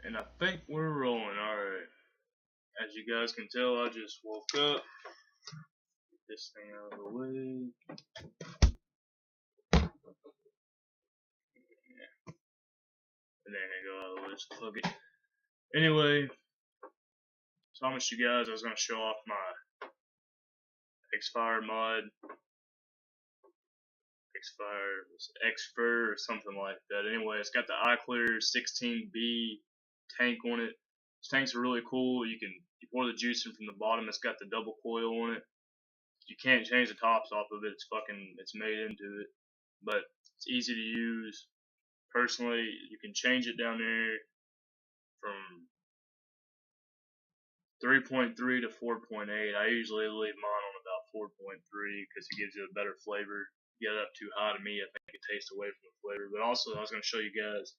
And I think we're rolling. Alright. As you guys can tell, I just woke up. Get this thing out of the way. Yeah. And then it go out of the way, so fuck it. Anyway, so I promised you guys I was going to show off my X-Fire mod. X-Fur or something like that. Anyway, it's got the iClear 16B tank on it. This tank's really cool. You pour the juice in from the bottom. It's got the double coil on it. You can't change the tops off of it. It's made into it. But it's easy to use. Personally, you can change it down there from 3.3 to 4.8. I usually leave mine on about 4.3 because it gives you a better flavor. Get it up too high to me, I think it tastes away from the flavor. But also, I was going to show you guys,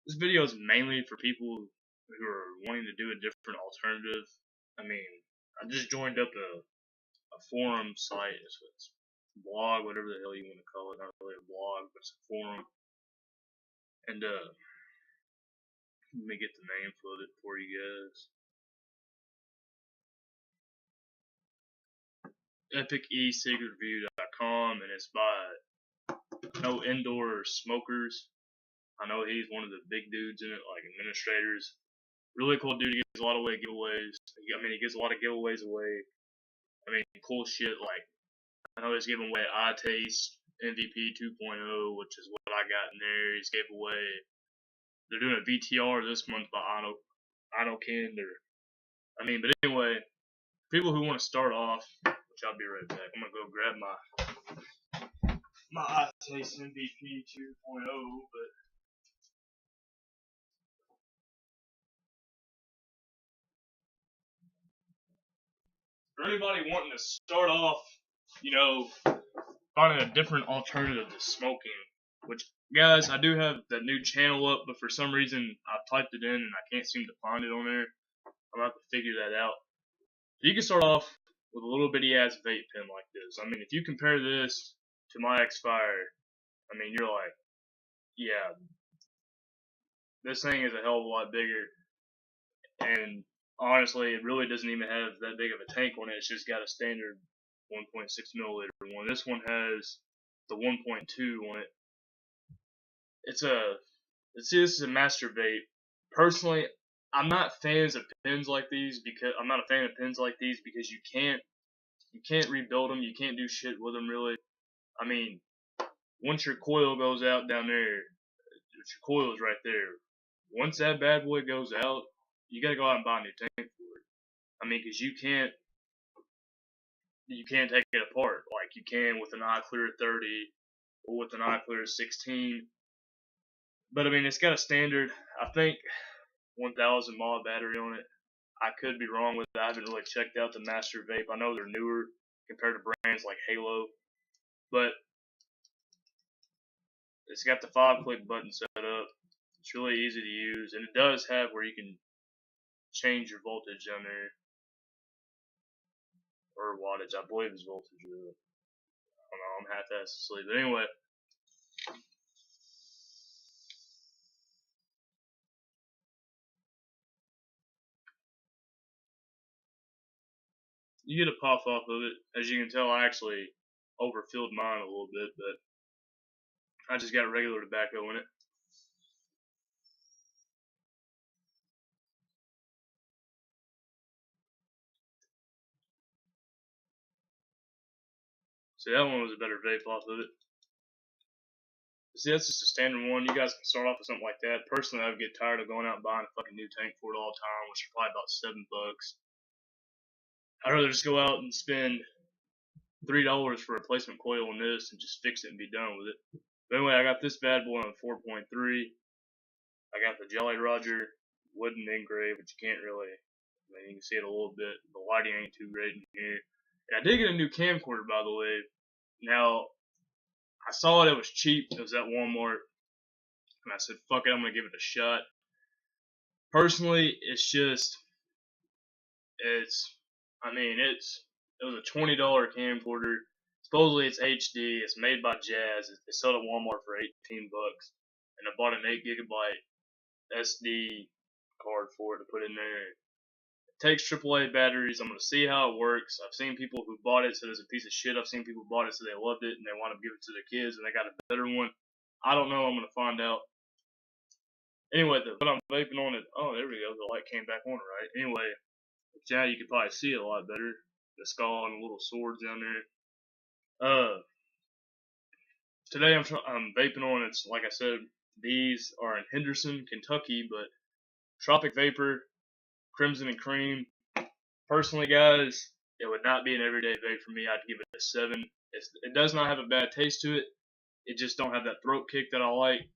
this video is mainly for people who are wanting to do a different alternative. I mean, I just joined up a forum site. It's a blog, whatever the hell you want to call it. Not really a blog, but it's a forum. And let me get the name for it for you guys. e-cig.com, and it's by No Indoor Smokers. I know he's one of the big dudes in it, like administrators. Really cool dude. He gives a lot of giveaways. I mean, he gives a lot of giveaways away. I mean, cool shit. Like, I know he's giving away iTaste MVP 2.0, which is what I got in there. He's gave away. They're doing a VTR this month by Inokin. But anyway, people who want to start off, which I'll be right back. I'm gonna go grab my iTaste MVP 2.0, but. For anybody wanting to start off, finding a different alternative to smoking, which, guys, I do have that new channel up, but for some reason I typed it in and I can't seem to find it on there. I'm going to have to figure that out. So you can start off with a little bitty ass vape pen like this. I mean, if you compare this to my X-Fire, I mean, you're like, yeah, this thing is a hell of a lot bigger, and honestly, it really doesn't even have that big of a tank on it. It's just got a standard 1.6 milliliter one. This one has the 1.2 on it. This is a master vape. Personally, I'm not a fan of pens like these because you can't rebuild them. You can't do shit with them really. I mean, once your coil goes out down there, your coil is right there. Once that bad boy goes out, you gotta go out and buy a new tank for it. I mean, because you can't take it apart like you can with an iClear 30 or with an iClear 16. But I mean, it's got a standard, I think, 1,000 mAh battery on it. I could be wrong with that. I haven't really checked out the Master Vape. I know they're newer compared to brands like Halo, but it's got the 5-click button set up. It's really easy to use, and it does have where you can change your voltage down there, or wattage. I believe it's voltage. I don't know. I'm half-assed asleep, but anyway. You get a puff off of it. As you can tell, I actually overfilled mine a little bit, but I just got regular tobacco in it. See, that one was a better vape off of it. See, that's just a standard one. You guys can start off with something like that. Personally, I would get tired of going out and buying a fucking new tank for it all the time, which is probably about $7. I'd rather just go out and spend $3 for a replacement coil on this and just fix it and be done with it. But anyway, I got this bad boy on 4.3. I got the Jolly Roger wooden engraved, which you can't really, I mean, you can see it a little bit. The lighting ain't too great in here. And I did get a new camcorder, by the way. Now, I saw it was cheap. It was at Walmart. And I said, fuck it, I'm going to give it a shot. Personally, it was a $20 camcorder. Supposedly it's HD. It's made by Jazz. They sold it at Walmart for $18. And I bought an 8 gigabyte SD card for it to put in there. It takes AAA batteries. I'm gonna see how it works. I've seen people who bought it said it's a piece of shit. I've seen people who bought it so they loved it and they want to give it to their kids and they got a better one. I don't know. I'm gonna find out. Anyway, but I'm vaping on it. Oh, there we go. The light came back on right. Anyway, now you can probably see it a lot better. The skull and the little swords down there. Today I'm vaping on. It's like I said. These are in Henderson, Kentucky, but Tropic Vapor, Crimson and Cream. Personally, guys, it would not be an everyday vape for me. I'd give it a 7. It does not have a bad taste to it. It just don't have that throat kick that I like.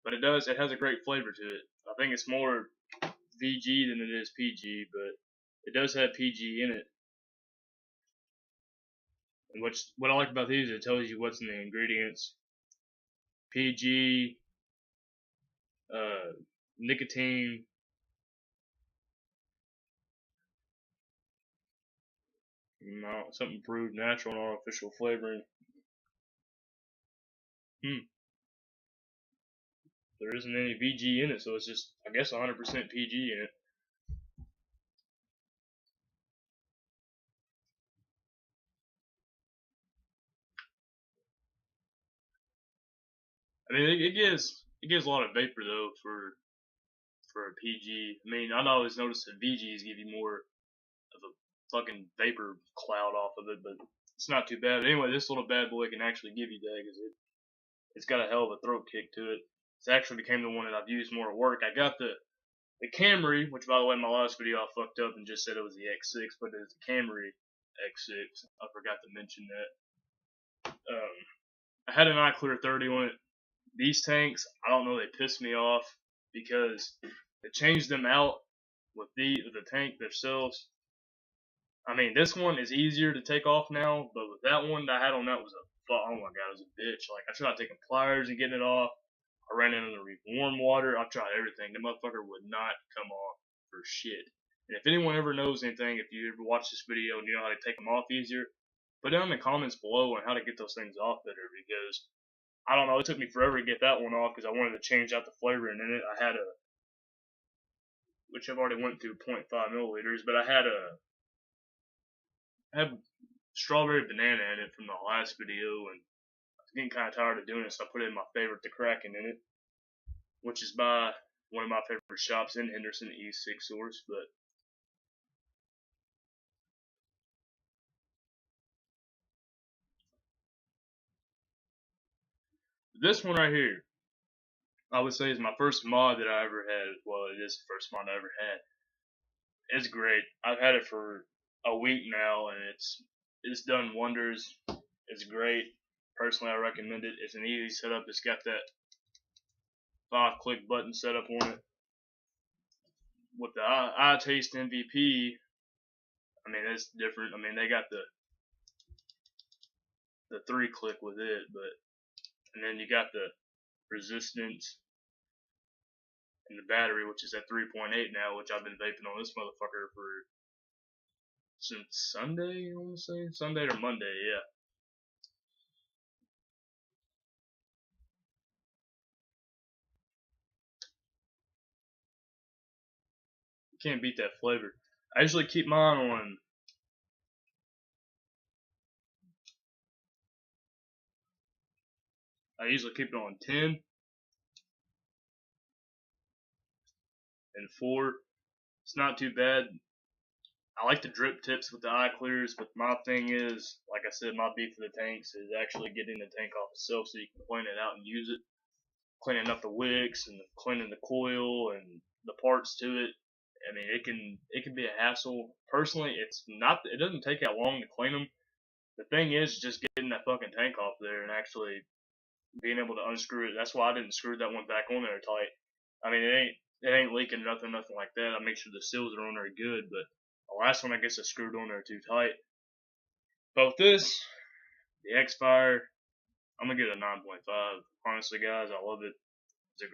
But it does. It has a great flavor to it. I think it's more VG than it is PG, but it does have PG in it. And what I like about these, it tells you what's in the ingredients. PG, nicotine, something brewed natural and artificial flavoring. There isn't any VG in it, so it's just, I guess, 100% PG in it. I mean, it gives a lot of vapor though for a PG. I mean, I always noticed that VGs give you more of a fucking vapor cloud off of it, but it's not too bad. But anyway, this little bad boy can actually give you that because it's got a hell of a throat kick to it. It's actually became the one that I've used more at work. I got the Camry, which by the way, in my last video I fucked up and just said it was the X6, but it's the Camry X6. I forgot to mention that. I had an iClear 30 on it. These tanks, I don't know, they pissed me off because they changed them out with the tank themselves. I mean, this one is easier to take off now, but with that one that I had on that was oh my god, it was a bitch. Like, I tried taking pliers and getting it off. I ran it under warm water. I've tried everything. The motherfucker would not come off for shit. And if anyone ever knows anything, if you ever watch this video and you know how to take them off easier, put down in the comments below on how to get those things off better, because I don't know, it took me forever to get that one off because I wanted to change out the flavoring in it. I had which I've already went through 0.5 milliliters, but I had strawberry banana in it from the last video, and I was getting kind of tired of doing it, so I put in my favorite, the Kraken, in it, which is by one of my favorite shops in Henderson, e-cig source, but this one right here, I would say is my first mod that I ever had. Well, it is the first mod I ever had. It's great. I've had it for a week now, and it's done wonders. It's great. Personally, I recommend it. It's an easy setup. It's got that 5-click button setup on it. With the iTaste MVP, I mean, it's different. I mean, they got the 3-click with it, but and then you got the resistance and the battery, which is at 3.8 now, which I've been vaping on this motherfucker since Sunday, I want to say. Sunday or Monday, yeah. You can't beat that flavor. I usually keep mine on I usually keep it on 10 and 4. It's not too bad. I like the drip tips with the iClears, but my thing is, like I said, my beef with the tanks is actually getting the tank off itself so you can clean it out and use it. Cleaning up the wicks and cleaning the coil and the parts to it. I mean, it can be a hassle. Personally, it doesn't take that long to clean them. The thing is just getting that fucking tank off there and actually being able to unscrew it. That's why I didn't screw that one back on there tight. I mean, it ain't leaking, nothing like that. I make sure the seals are on there good, but the last one I guess I screwed on there too tight. But with this, the X-Fire, I'm gonna give it a 9.5. Honestly, guys, I love it. It's a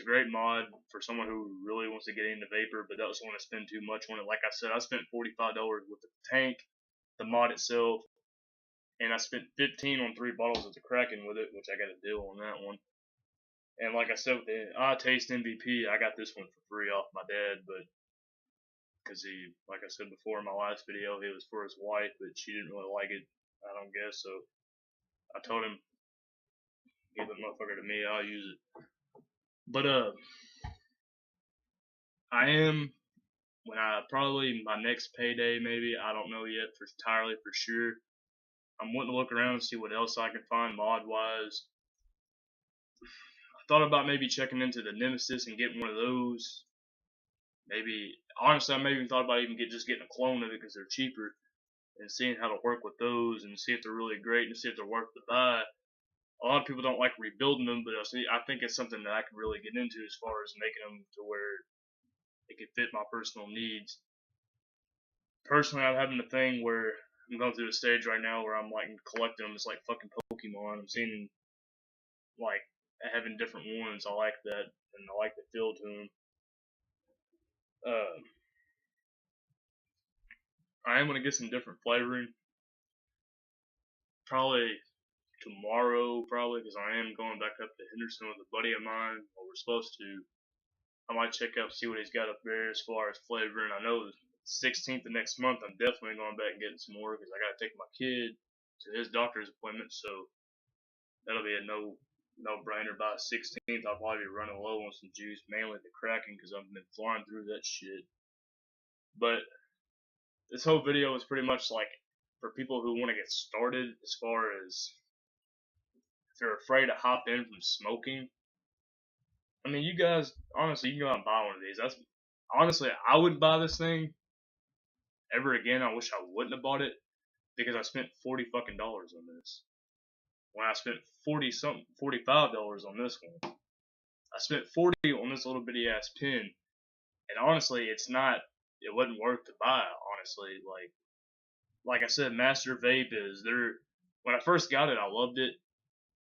great mod for someone who really wants to get into vapor, but doesn't want to spend too much on it. Like I said, I spent $45 with the tank, the mod itself, and I spent 15 on 3 bottles of the Kraken with it, which I got a deal on that one. And like I said, with the Taste MVP, I got this one for free off my dad, but because he, like I said before in my last video, he was for his wife, but she didn't really like it, I don't guess, so I told him, give that motherfucker to me, I'll use it. But, I am, when I, probably my next payday maybe, I don't know yet entirely for sure, I'm wanting to look around and see what else I can find mod-wise. I thought about maybe checking into the Nemesis and getting one of those. Maybe, honestly, I maybe thought about even just getting a clone of it because they're cheaper, and seeing how to work with those and see if they're really great and see if they're worth the buy. A lot of people don't like rebuilding them, but I think it's something that I can really get into as far as making them to where it can fit my personal needs. Personally, I'm having a thing where I'm going through a stage right now where I'm like collecting them. It's like fucking Pokemon. I'm seeing like having different ones. I like that, and I like the feel to them. I am gonna get some different flavoring. Probably tomorrow, because I am going back up to Henderson with a buddy of mine. Well, we're supposed to. I might check out, see what he's got up there as far as flavoring. I know the 16th of next month, I'm definitely going back and getting some more because I gotta take my kid to his doctor's appointment. So that'll be a no-brainer. By the 16th, I'll probably be running low on some juice, mainly the Kraken, because I've been flying through that shit. But this whole video is pretty much like for people who want to get started, as far as if they're afraid to hop in from smoking. I mean, you guys, honestly, you can go out and buy one of these. Honestly, I wouldn't buy this thing ever again. I wish I wouldn't have bought it because I spent $40 fucking on this. When I spent $45 on this one, I spent $40 on this little bitty ass pen, and honestly, it wasn't worth to buy. Honestly, like I said, Master Vape when I first got it, I loved it,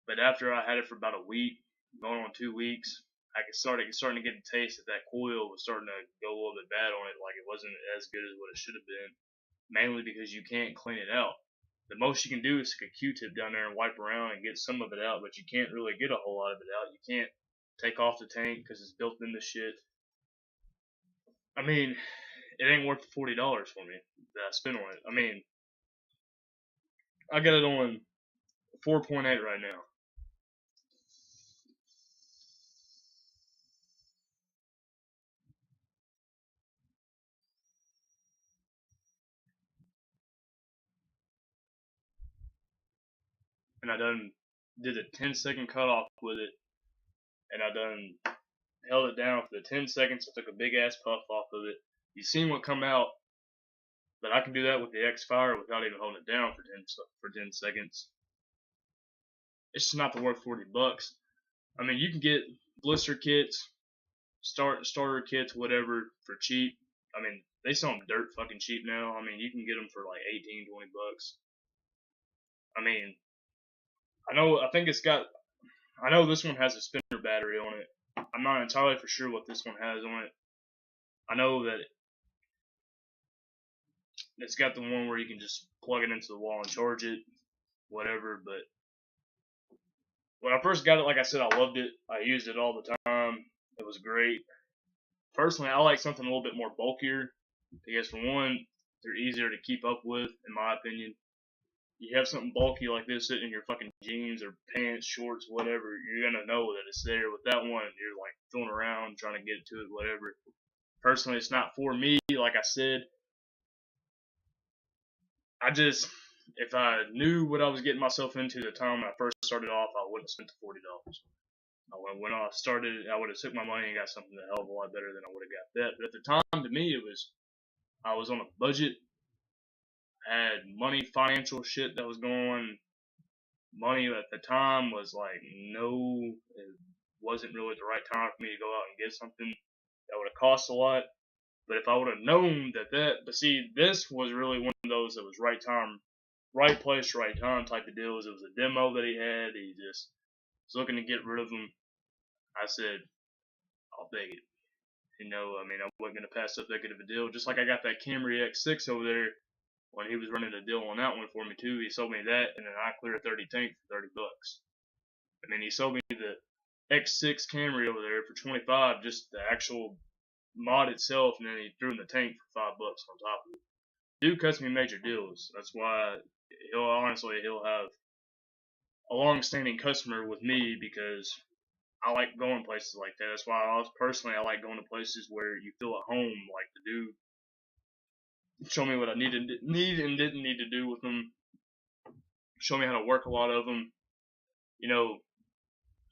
but after I had it for about a week, going on 2 weeks, I starting to get a taste that coil was starting to go a little bit bad on it, like it wasn't as good as what it should have been, mainly because you can't clean it out. The most you can do is stick a Q-tip down there and wipe around and get some of it out, but you can't really get a whole lot of it out. You can't take off the tank because it's built into shit. I mean, it ain't worth the $40 for me that I spent on it. I mean, I got it on 4.8 right now. And I done did a 10-second cutoff with it, and I done held it down for the 10 seconds. I took a big ass puff off of it. You seen what come out, but I can do that with the X-Fire without even holding it down for 10 seconds. It's just not worth $40. I mean, you can get blister kits, starter kits, whatever, for cheap. I mean, they sell them dirt fucking cheap now. I mean, you can get them for like 18, 20 bucks. I mean, I know this one has a spinner battery on it. I'm not entirely for sure what this one has on it. I know that it's got the one where you can just plug it into the wall and charge it, whatever, but when I first got it, like I said, I loved it. I used it all the time. It was great. Personally, I like something a little bit more bulkier because, for one, they're easier to keep up with, in my opinion. You have something bulky like this sitting in your fucking jeans or pants, shorts, whatever, you're gonna know that it's there. With that one, you're like throwing around, trying to get to it, whatever. Personally, it's not for me, like I said. If I knew what I was getting myself into the time when I first started off, I wouldn't have spent the $40. When I started, I would have took my money and got something a hell of a lot better than I would have got that. But at the time, to me, I was on a budget. I had money, financial shit that was going. Money at the time was like, no, it wasn't really the right time for me to go out and get something that would have cost a lot. But if I would have known but see, this was really one of those that was right time, right place, right time type of deals. It was a demo that he had. He just was looking to get rid of them. I said, I'll take it. I mean, I wasn't going to pass up that good of a deal. Just like I got that Camry X6 over there when he was running a deal on that one for me too. He sold me that and an iClear 30 tank for $30. And then he sold me the X6 Camry over there for 25, just the actual mod itself, and then he threw in the tank for $5 on top of it. Dude cuts me major deals. That's why he'll have a long-standing customer with me, because I like going places like that. That's why I like going to places where you feel at home. Like the dude show me what I need and didn't need to do with them. Show me how to work a lot of them. You know,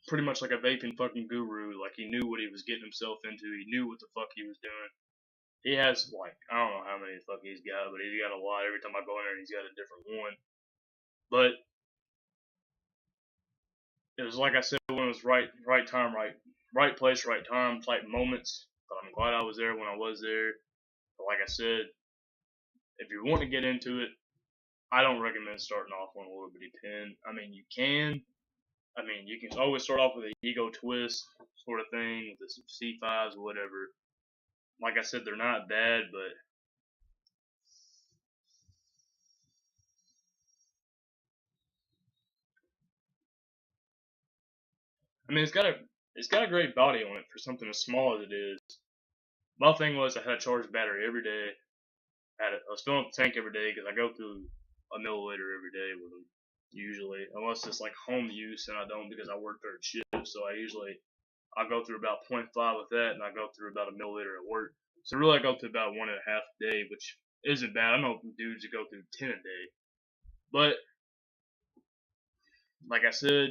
pretty much like a vaping fucking guru. Like, he knew what he was getting himself into. He knew what the fuck he was doing. He has, like, I don't know how many the fuck he's got, but he's got a lot. Every time I go in there, he's got a different one. But it was, like I said, when it was right time, right place, right time type moments. But I'm glad I was there when I was there. But like I said, if you want to get into it, I don't recommend starting off on a little bitty pen. I mean, you can. I mean, you can always start off with an ego twist sort of thing, with some C5s or whatever. Like I said, they're not bad, but I mean, it's got a great body on it for something as small as it is. My thing was I had a charged battery every day. I was filling up the tank every day because I go through a milliliter every day with them usually, unless it's like home use, and I don't because I work third shift. So I go through about 0.5 with that, and I go through about a milliliter at work. So really, I go through about 1.5 a day, which isn't bad. I know dudes that go through 10 a day, but like I said,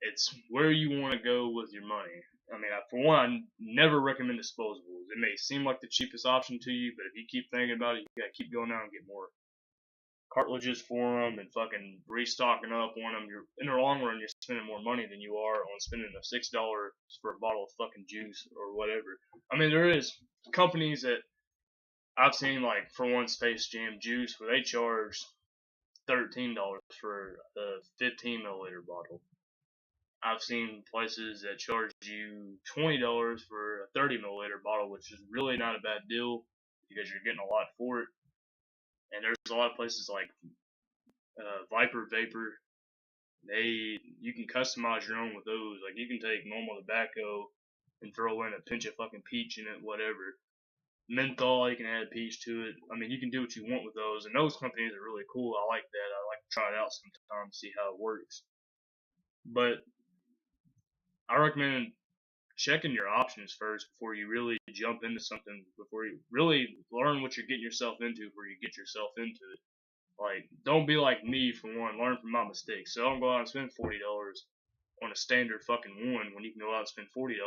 it's where you want to go with your money. I mean, for one, I never recommend disposables. It may seem like the cheapest option to you, but if you keep thinking about it, you gotta keep going out and get more cartridges for them and fucking restocking up on them. In the long run, you're spending more money than you are on spending the $6 for a bottle of fucking juice or whatever. I mean, there is companies that I've seen, like, for one, Space Jam Juice, where they charge $13 for a 15 milliliter bottle. I've seen places that charge you $20 for a 30 milliliter bottle, which is really not a bad deal because you're getting a lot for it. And there's a lot of places like Viper Vapor. You can customize your own with those. Like, you can take normal tobacco and throw in a pinch of fucking peach in it, whatever. Menthol, you can add peach to it. I mean, you can do what you want with those, and those companies are really cool. I like that. I like to try it out sometime to see how it works. But I recommend checking your options first before you really jump into something, before you really learn what you're getting yourself into before you get yourself into it. Like, don't be like me, for one. Learn from my mistakes. So don't go out and spend $40 on a standard fucking one when you can go out and spend $40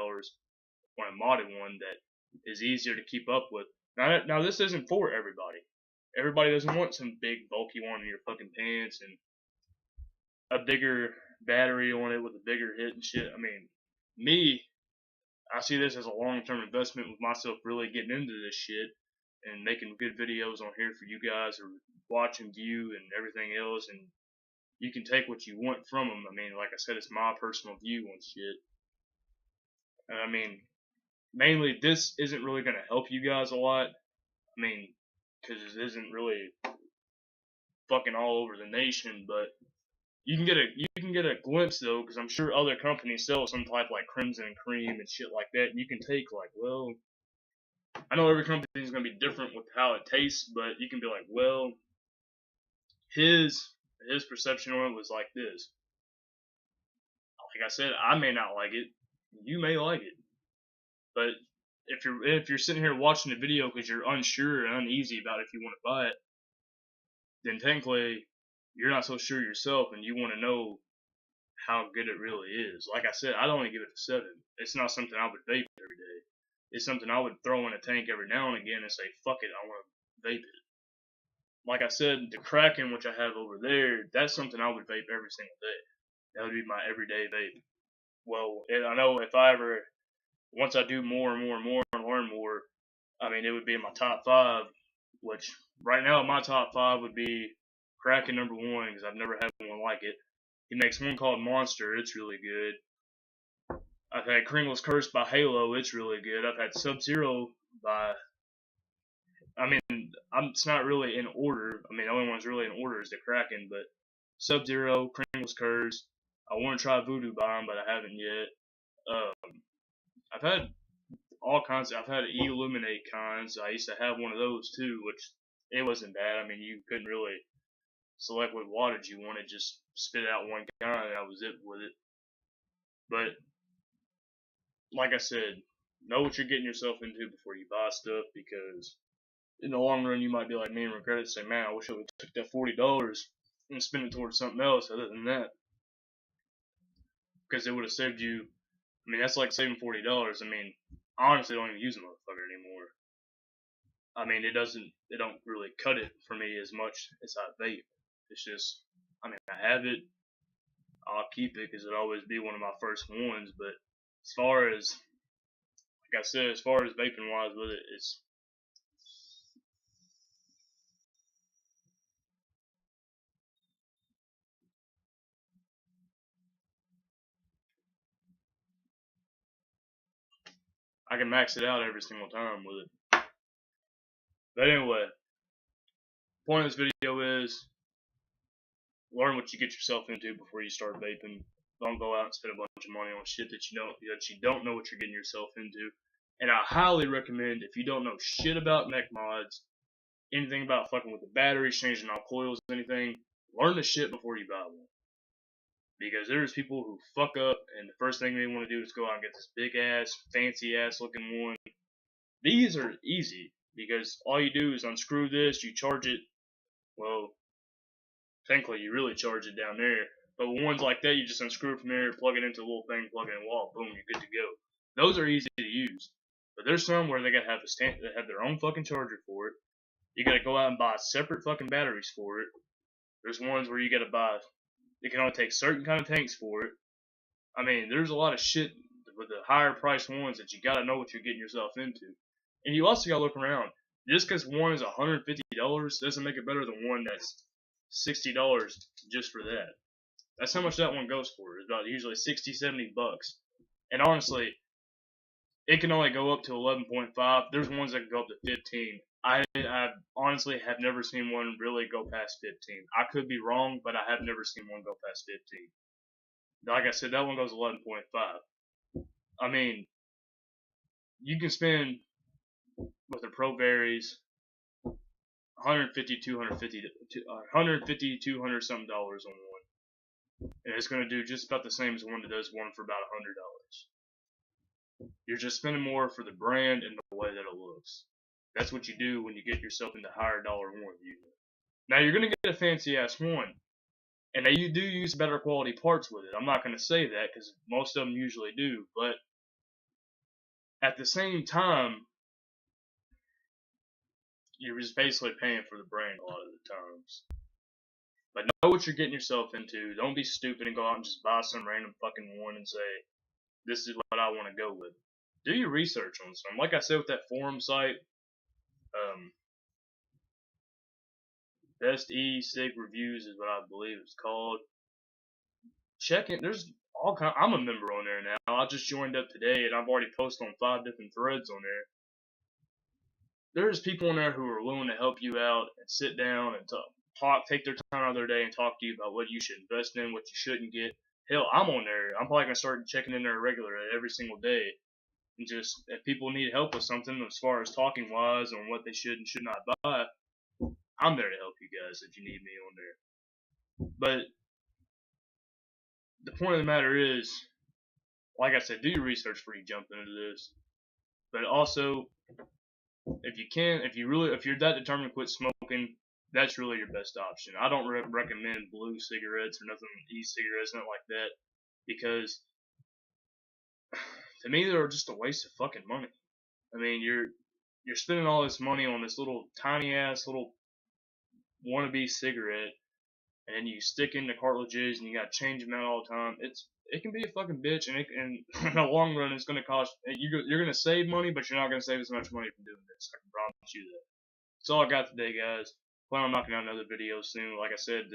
on a modded one that is easier to keep up with. Now this isn't for everybody. Everybody doesn't want some big bulky one in your fucking pants and a bigger battery on it with a bigger hit and shit. I mean, me, I see this as a long-term investment with myself really getting into this shit and making good videos on here for you guys to watch and view and everything else, and you can take what you want from them. I mean, like I said, it's my personal view on shit. And I mean, mainly this isn't really going to help you guys a lot. I mean, because it isn't really fucking all over the nation, but you can get a glimpse though, because I'm sure other companies sell some type like Crimson Cream and shit like that, and you can take like, well, I know every company is gonna be different with how it tastes, but you can be like, well, his perception on it was like this. Like I said, I may not like it, you may like it, but if you're sitting here watching the video because you're unsure and uneasy about if you want to buy it, then technically you're not so sure yourself, and you want to know how good it really is. Like I said, I'd only give it a 7. It's not something I would vape every day. It's something I would throw in a tank every now and again and say, fuck it, I want to vape it. Like I said, the Kraken, which I have over there, that's something I would vape every single day. That would be my everyday vape. Well, I know if I ever, once I do more and more and more and learn more, I mean, it would be in my top 5, which right now my top 5 would be Kraken number 1, because I've never had one like it. He makes one called Monster, it's really good. I've had Kringle's Curse by Halo, it's really good. I've had Sub-Zero by I mean, it's not really in order. I mean, the only one's really in order is the Kraken, but Sub-Zero, Kringle's Curse. I want to try Voodoo Bomb, but I haven't yet. I've had all kinds. I've had Illuminate kinds. I used to have one of those too, which it wasn't bad. I mean, you couldn't really select what wattage you wanted. Just spit out one kind, and that was it with it. But like I said, know what you're getting yourself into before you buy stuff, because in the long run you might be like me and regret it. Say, man, I wish I would have took that $40 and spent it towards something else other than that, because it would have saved you. I mean, that's like saving $40. I mean, I honestly don't even use a motherfucker anymore. I mean, it don't really cut it for me as much as I vape. It's just, I mean, I have it, I'll keep it because it'll always be one of my first ones. But as far as, like I said, as far as vaping wise with it, it's, I can max it out every single time with it. But anyway, point of this video is learn what you get yourself into before you start vaping. Don't go out and spend a bunch of money on shit that you don't know what you're getting yourself into. And I highly recommend, if you don't know shit about mech mods, anything about fucking with the batteries, changing out coils, anything, learn the shit before you buy one. Because there's people who fuck up, and the first thing they want to do is go out and get this big ass, fancy ass looking one. These are easy, because all you do is unscrew this, you charge it, well, thankfully you really charge it down there. But ones like that, you just unscrew it from there, plug it into a little thing, plug it in the wall, boom, you're good to go. Those are easy to use. But there's some where they gotta have they have their own fucking charger for it. You gotta go out and buy separate fucking batteries for it. There's ones where you gotta buy, you can only take certain kind of tanks for it. I mean, there's a lot of shit with the higher priced ones that you gotta know what you're getting yourself into. And you also gotta look around. Just because one is $150 doesn't make it better than one that's $60 just for that. That's how much that one goes for. It's about usually 60, 70 bucks. And honestly, it can only go up to 11.5. There's ones that can go up to 15. I honestly have never seen one really go past 15. I could be wrong, but I have never seen one go past 15. Like I said, that one goes 11.5. I mean, you can spend with the Pro Varies 150, 200 something dollars on one, and it's going to do just about the same as one that does one for about $100. You're just spending more for the brand and the way that it looks. That's what you do when you get yourself into higher dollar ones usually. Now you're going to get a fancy ass one, and you do use better quality parts with it. I'm not going to say that because most of them usually do, but at the same time, you're just basically paying for the brand a lot of the times. But know what you're getting yourself into. Don't be stupid and go out and just buy some random fucking one and say, this is what I want to go with. Do your research on some. Like I said with that forum site, Best e-cig reviews is what I believe it's called. Check it. There's all kind. I'm a member on there now. I just joined up today, and I've already posted on 5 different threads on there. There's people in there who are willing to help you out and sit down and talk, take their time out of their day and talk to you about what you should invest in, what you shouldn't get. Hell, I'm on there. I'm probably gonna start checking in there regularly every single day. And just if people need help with something as far as talking wise on what they should and should not buy, I'm there to help you guys if you need me on there. But the point of the matter is, like I said, do your research before you jump into this. But also, if you can, if you're that determined to quit smoking, that's really your best option. I don't recommend blue cigarettes or nothing, e-cigarettes, nothing like that, because to me they're just a waste of fucking money. I mean, you're spending all this money on this little tiny ass little wannabe cigarette, and then you stick in the cartridges and you gotta change them out all the time. It can be a fucking bitch, and in the long run, it's gonna cost you're gonna save money, but you're not gonna save as much money from doing this. I can promise you that. That's all I got today, guys. Plan on knocking out another video soon. Like I said,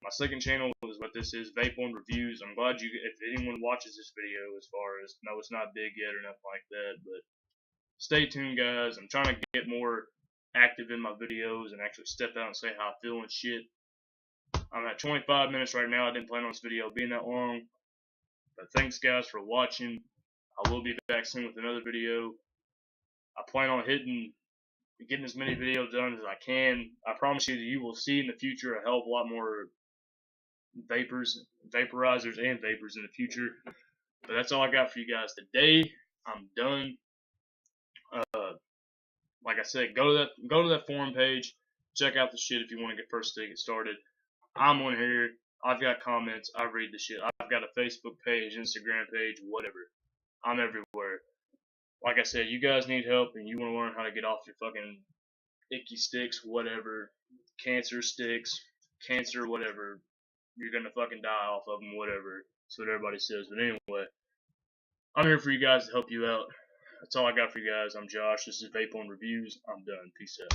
my second channel is what this is, Vape on Reviews. I'm glad if anyone watches this video, as far as, no, it's not big yet or nothing like that, but stay tuned, guys. I'm trying to get more active in my videos and actually step out and say how I feel and shit. I'm at 25 minutes right now. I didn't plan on this video being that long. But thanks, guys, for watching. I will be back soon with another video. I plan on getting as many videos done as I can. I promise you that you will see in the future a hell of a lot more vaporizers and vapors in the future. But that's all I got for you guys today. I'm done. Like I said, go to that forum page. Check out the shit if you want to get first to get started. I'm on here. I've got comments. I read the shit. I've got a Facebook page, Instagram page, whatever. I'm everywhere. Like I said, you guys need help and you want to learn how to get off your fucking icky sticks, whatever, cancer sticks, cancer, whatever. You're gonna fucking die off of them, whatever. That's what everybody says. But anyway, I'm here for you guys to help you out. That's all I got for you guys. I'm Josh. This is Vape on Reviews. I'm done. Peace out.